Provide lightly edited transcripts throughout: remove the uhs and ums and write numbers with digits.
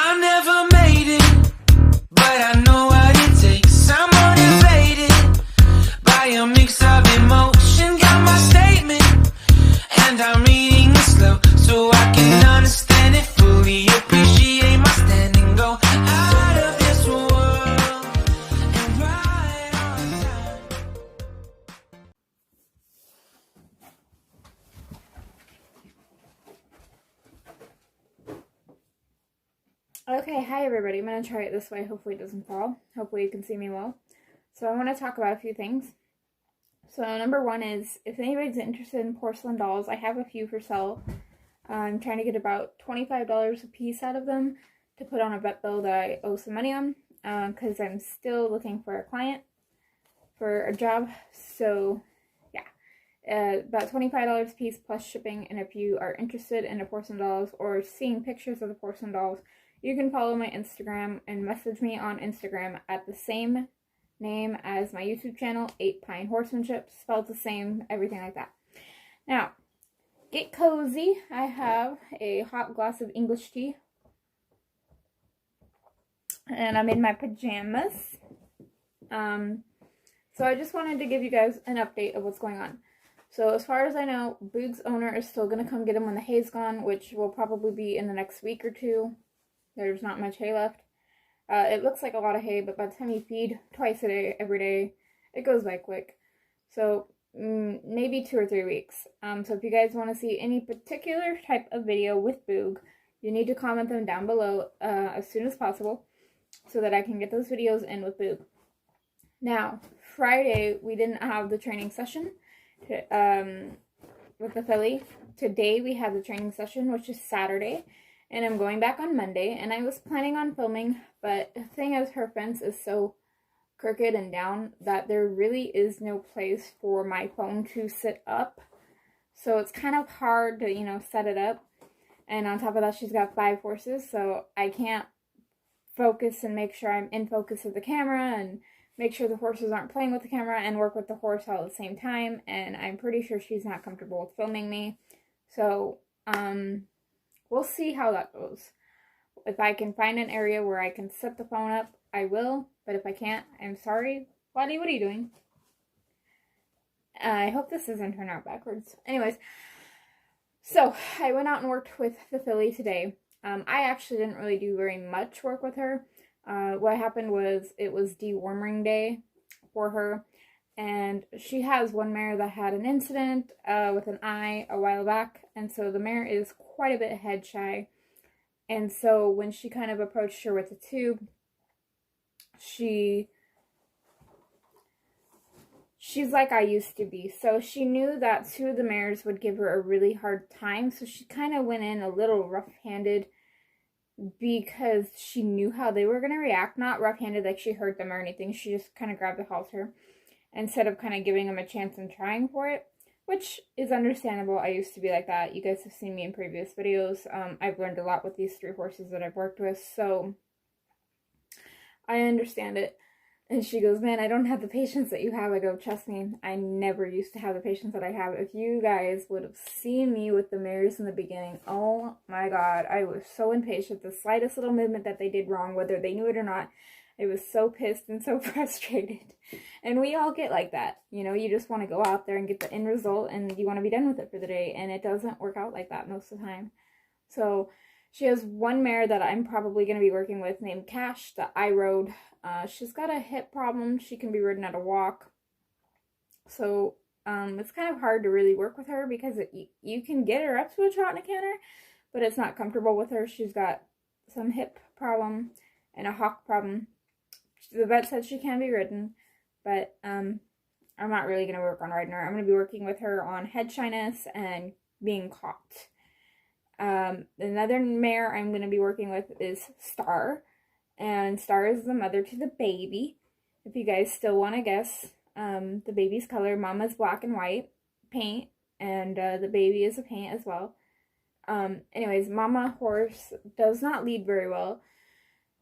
I never made it, but I know what it takes. I'm motivated by a mix of emotion. Got my statement, and I'm reading it slow so I can understand it fully. Appreciate my standing, go out of this world and ride on time. Okay, hi everybody. I'm going to try it this way. Hopefully it doesn't fall. Hopefully you can see me well. So I want to talk about a few things. So number one is, if anybody's interested in porcelain dolls, I have a few for sale. I'm trying to get about $25 a piece out of them to put on a vet bill that I owe some money on, because I'm still looking for a client for a job. So yeah, about $25 a piece plus shipping. And if you are interested in the porcelain dolls or seeing pictures of the porcelain dolls, you can follow my Instagram and message me on Instagram at the same name as my YouTube channel, 8 Pine Horsemanship, spelled the same, everything like that. Now, get cozy. I have a hot glass of English tea, and I'm in my pajamas. So I just wanted to give you guys an update of what's going on. So as far as I know, Boog's owner is still going to come get him when the hay's gone, which will probably be in the next week or two. There's not much hay left. It looks like a lot of hay, but by the time you feed twice a day, every day, it goes by quick. So maybe 2 or 3 weeks. So if you guys want to see any particular type of video with Boog, you need to comment them down below as soon as possible so that I can get those videos in with Boog. Now, Friday, we didn't have the training session with the filly. Today, we have the training session, which is Saturday. And I'm going back on Monday, and I was planning on filming, but the thing is, her fence is so crooked and down that there really is no place for my phone to sit up. So it's kind of hard to, set it up. And on top of that, she's got 5 horses, so I can't focus and make sure I'm in focus of the camera and make sure the horses aren't playing with the camera and work with the horse all at the same time. And I'm pretty sure she's not comfortable with filming me. So, we'll see how that goes. If I can find an area where I can set the phone up, I will. But if I can't, I'm sorry. Waddy, what are you doing? I hope this doesn't turn out backwards. Anyways, so I went out and worked with the filly today. I actually didn't really do very much work with her. What happened was, it was deworming day for her. And she has one mare that had an incident with an eye a while back. And so the mare is quite a bit head shy. And so when she kind of approached her with the tube, she's like I used to be. So she knew that 2 of the mares would give her a really hard time. So she kind of went in a little rough-handed because she knew how they were going to react. Not rough-handed like she hurt them or anything. She just kind of grabbed the halter instead of kind of giving them a chance and trying for it, which is understandable. I used to be like that. You guys have seen me in previous videos. I've learned a lot with these 3 horses that I've worked with, so I understand it. And she goes, man, I don't have the patience that you have. I go, trust me, I never used to have the patience that I have. If you guys would have seen me with the mares in the beginning, oh my god, I was so impatient. The slightest little movement that they did wrong, whether they knew it or not, I was so pissed and so frustrated. And we all get like that. You just want to go out there and get the end result and you want to be done with it for the day. And it doesn't work out like that most of the time. So she has one mare that I'm probably going to be working with named Cash that I rode. She's got a hip problem. She can be ridden at a walk. So it's kind of hard to really work with her because you can get her up to a trot and a canter, but it's not comfortable with her. She's got some hip problem and a hock problem. The vet said she can be ridden, but I'm not really going to work on riding her. I'm going to be working with her on head shyness and being caught. Another mare I'm going to be working with is Star, and Star is the mother to the baby. If you guys still want to guess, the baby's color, Mama's black and white paint, and the baby is a paint as well. Anyways, Mama horse does not lead very well.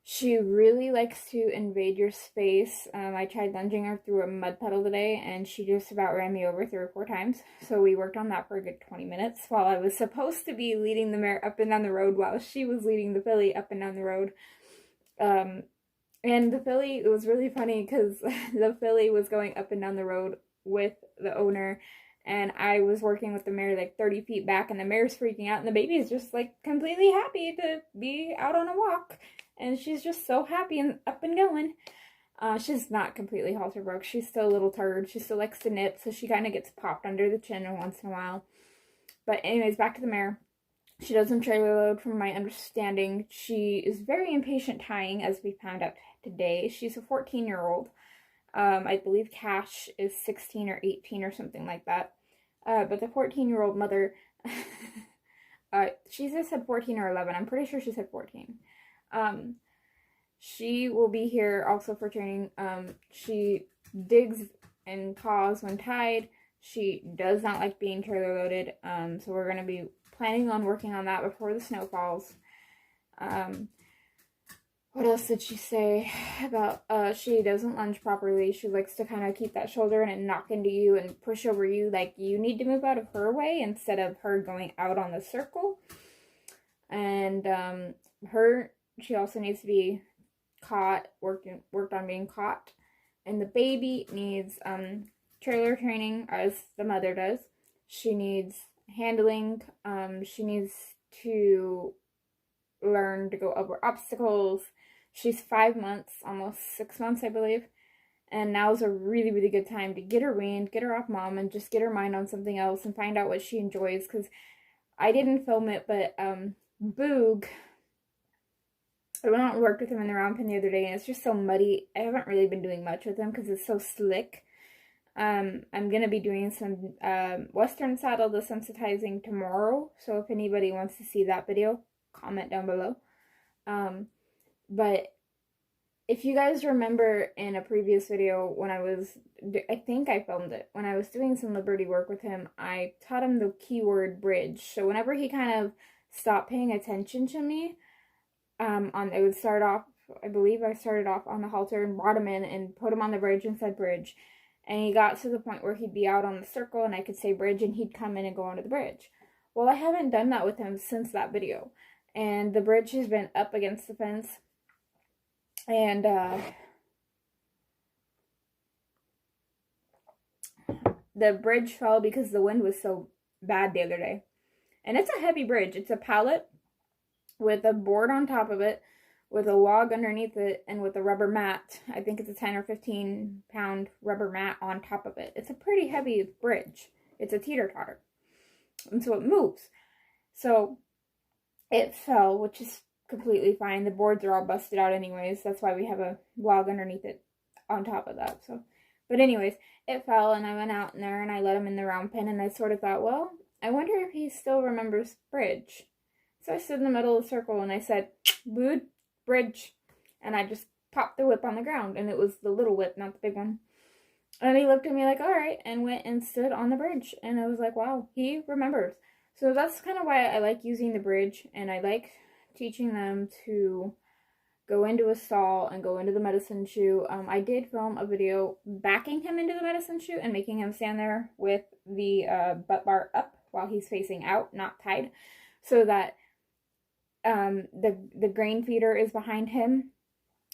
She really likes to invade your space. I tried lunging her through a mud puddle today, and she just about ran me over 3 or 4 times. So we worked on that for a good 20 minutes while I was supposed to be leading the mare up and down the road while she was leading the filly up and down the road. And the filly, it was really funny because the filly was going up and down the road with the owner, and I was working with the mare like 30 feet back, and the mare's freaking out, and the baby is just like completely happy to be out on a walk, and she's just so happy and up and going. She's not completely halter broke. She's still a little turd. She still likes to nip, so she kind of gets popped under the chin once in a while. But anyways, back to the mare. She doesn't trailer load from my understanding. She is very impatient tying, as we found out today. She's a 14-year-old. I believe Cash is 16 or 18 or something like that. But the 14-year-old mother, she just said 14 or 11. I'm pretty sure she said 14. She will be here also for training. She digs and caws when tied. She does not like being trailer loaded. So we're going to be planning on working on that before the snow falls. What else did she say about, she doesn't lunge properly. She likes to kind of keep that shoulder in and knock into you and push over you. Like, you need to move out of her way instead of her going out on the circle. And, she also needs to be caught, worked on being caught. And the baby needs, trailer training, as the mother does. She needs handling. She needs to learn to go over obstacles. She's 5 months, almost 6 months, I believe. And now's a really, really good time to get her weaned, get her off mom, and just get her mind on something else and find out what she enjoys. Because I didn't film it, but Boog, I went out and worked with him in the round pen the other day, and it's just so muddy. I haven't really been doing much with him because it's so slick. I'm going to be doing some Western saddle desensitizing tomorrow. So if anybody wants to see that video, comment down below. But if you guys remember in a previous video when I think I filmed it, when I was doing some Liberty work with him, I taught him the keyword bridge. So whenever he kind of stopped paying attention to me, it would start off, I believe I started off on the halter and brought him in and put him on the bridge and said bridge. And he got to the point where he'd be out on the circle and I could say bridge and he'd come in and go onto the bridge. Well, I haven't done that with him since that video. And the bridge has been up against the fence. And the bridge fell because the wind was so bad the other day. And it's a heavy bridge. It's a pallet with a board on top of it, with a log underneath it, and with a rubber mat. I think it's a 10 or 15 pound rubber mat on top of it. It's a pretty heavy bridge. It's a teeter-totter. And so it moves. So it fell, which is completely fine. The boards are all busted out anyways. That's why we have a log underneath it on top of that. So, but anyways, it fell, and I went out in there and I let him in the round pen, and I sort of thought, well, I wonder if he still remembers bridge. So I stood in the middle of the circle and I said, "Bood, bridge." And I just popped the whip on the ground, and it was the little whip, not the big one. And he looked at me like, all right, and went and stood on the bridge. And I was like, wow, he remembers. So that's kind of why I like using the bridge, and I like teaching them to go into a stall and go into the medicine shoe. I did film a video backing him into the medicine shoe and making him stand there with the butt bar up while he's facing out, not tied, so that the grain feeder is behind him.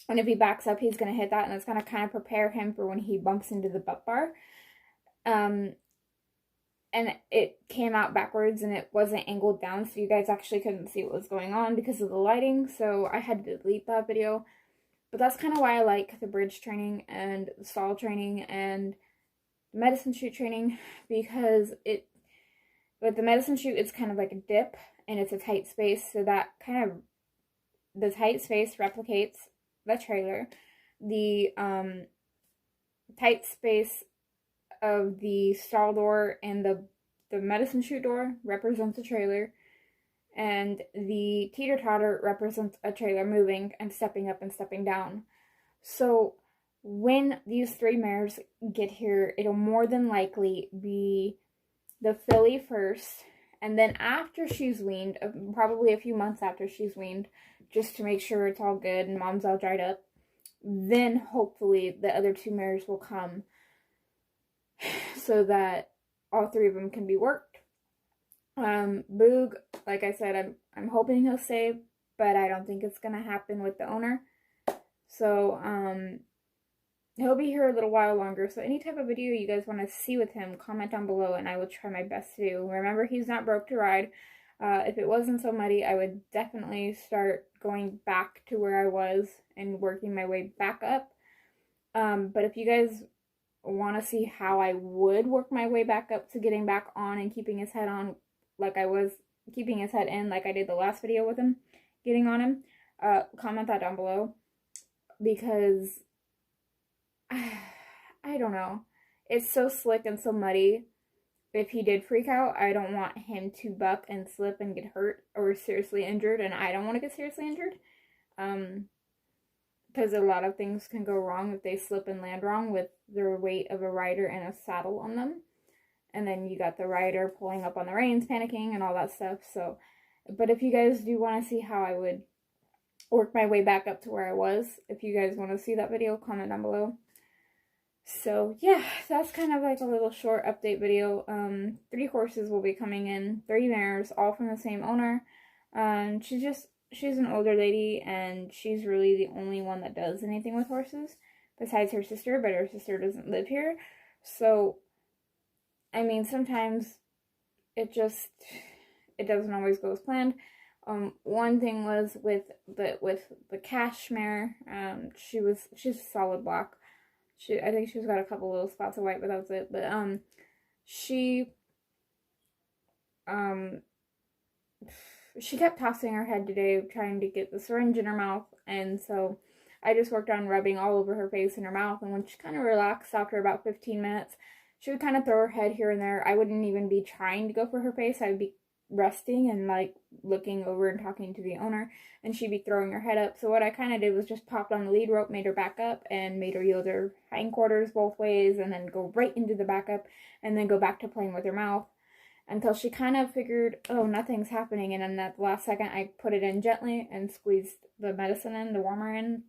And if he backs up, he's going to hit that, and it's going to kind of prepare him for when he bumps into the butt bar. And it came out backwards, and it wasn't angled down, so you guys actually couldn't see what was going on because of the lighting, so I had to delete that video. But that's kind of why I like the bridge training and the stall training and the medicine chute training, because with the medicine chute, it's kind of like a dip, and it's a tight space, so that kind of, the tight space replicates the trailer. The tight space of the stall door and the medicine chute door represents a trailer, and the teeter-totter represents a trailer moving and stepping up and stepping down. So when these three mares get here, it'll more than likely be the filly first, and then after she's weaned, probably a few months after she's weaned, just to make sure it's all good and Mom's all dried up. Then hopefully the other 2 mares will come so that all 3 of them can be worked. Boog, like I said, I'm hoping he'll stay, but I don't think it's gonna happen with the owner. So he'll be here a little while longer. So any type of video you guys want to see with him, comment down below and I will try my best to do. Remember, he's not broke to ride. If it wasn't so muddy, I would definitely start going back to where I was and working my way back up. But if you guys want to see how I would work my way back up to getting back on and keeping his head on, like I was keeping his head in, like I did the last video with him, getting on him, comment that down below, because I don't know. It's so slick and so muddy. If he did freak out, I don't want him to buck and slip and get hurt or seriously injured, and I don't want to get seriously injured. Because a lot of things can go wrong if they slip and land wrong with the weight of a rider and a saddle on them. And then you got the rider pulling up on the reins, panicking, and all that stuff. So, but if you guys do want to see how I would work my way back up to where I was, if you guys want to see that video, comment down below. So yeah, that's kind of like a little short update video. 3 horses will be coming in, 3 mares, all from the same owner. She's an older lady, and she's really the only one that does anything with horses, besides her sister, but her sister doesn't live here. So, I mean, sometimes it doesn't always go as planned. One thing was with the Cashmere, she's a solid black. I think she's got a couple little spots of white, but that's it. But she kept tossing her head today, trying to get the syringe in her mouth, and so I just worked on rubbing all over her face and her mouth. And when she kind of relaxed after about 15 minutes, she would kind of throw her head here and there. I wouldn't even be trying to go for her face. I would be resting and like looking over and talking to the owner, and she'd be throwing her head up. So what I kind of did was just popped on the lead rope, made her back up, and made her yield her hindquarters both ways, and then go right into the backup, and then go back to playing with her mouth until she kind of figured, oh, nothing's happening. And then at the last second, I put it in gently and squeezed the medicine in, the warmer in.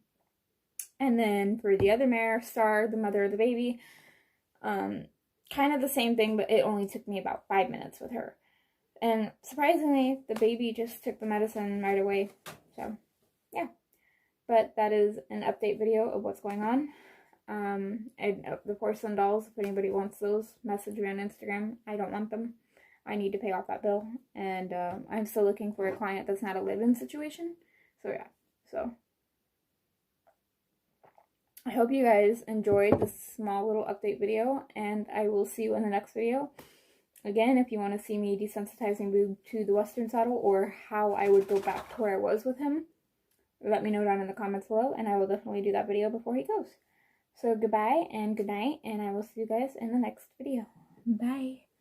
And then for the other mare, Star, the mother of the baby, kind of the same thing, but it only took me about 5 minutes with her. And surprisingly, the baby just took the medicine right away. So, yeah. But that is an update video of what's going on. And the porcelain dolls, if anybody wants those, message me on Instagram. I don't want them. I need to pay off that bill. And I'm still looking for a client that's not a live-in situation. So, yeah. So, I hope you guys enjoyed this small little update video. And I will see you in the next video. Again, if you want to see me desensitizing Boog to the Western saddle, or how I would go back to where I was with him, let me know down in the comments below, and I will definitely do that video before he goes. So goodbye and good night, and I will see you guys in the next video. Bye.